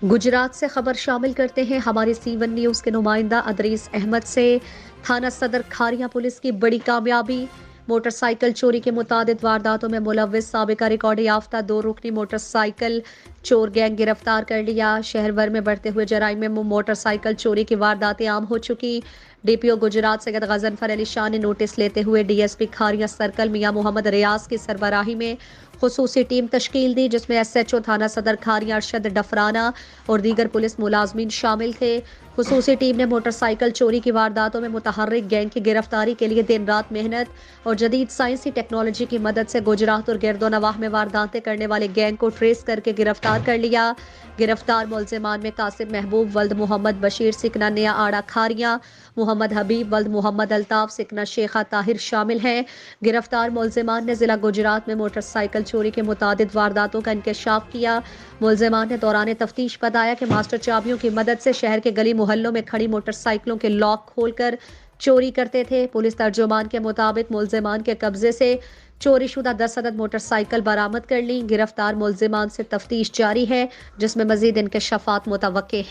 गुजरात से खबर शामिल करते हैं हमारे C1 न्यूज़ के नुमाइंदा अदरीस अहमद से। थाना सदर खारियां पुलिस की बड़ी कामयाबी। मोटरसाइकिल चोरी के मुतादिद वारदातों में मुलव्विस साबिका रिकॉर्ड याफ्ता 2 रुकनी मोटरसाइकिल चोर गैंग गिरफ्तार कर लिया। शहर भर में बढ़ते हुए जराइम में मोटरसाइकिल चोरी की वारदातें आम हो चुकी। DPO गुजरात सैयद गजनफर अली शाह ने नोटिस लेते हुए DSP खारियां सर्कल मियां मोहम्मद रियाज की सरबराही में खुसूसी टीम तश्कील दी, जिसमें SHO थाना सदर खारियां अरशद डफराना और दीगर पुलिस मुलाजमीन शामिल थे। खुसूसी टीम ने मोटरसाइकिल चोरी की वारदातों में मुतहर्रिक गैंग की गिरफ्तारी के लिए दिन रात मेहनत और जदीद साइंसी टेक्नोलॉजी की मदद से गुजरात और गिरदोनवाह में वारदातें करने वाले गैंग को ट्रेस करके गिरफ्तार कर लिया। गिरफ्तार मुलजिमान में कासिम महबूब वल्द मोहम्मद बशीर सिकना नया आड़ा खारियां, मोहम्मद हबीब वल्द मोहम्मद अल्ताफ सिकना शेखा ताहिर शामिल हैं। गिरफ्तार मुलजिमान ने जिला गुजरात में मोटरसाइकिल चोरी के मुतादिद वारदातों का इंकशाफ किया। मुलजिमान ने दौरान तफ्तीश बताया कि मास्टर चाबियों की मदद से शहर के गली मोहल्लों में खड़ी मोटरसाइकिलों के लॉक खोलकर चोरी करते थे। पुलिस तर्जुमान के मुताबिक मुलजिमान के कब्जे से चोरी शुदा 10 अदद मोटरसाइकिल बरामद कर ली। गिरफ्तार मुलजिमान से तफ्तीश जारी है, जिसमें मजीद इंकशाफात मुतवक्के हैं।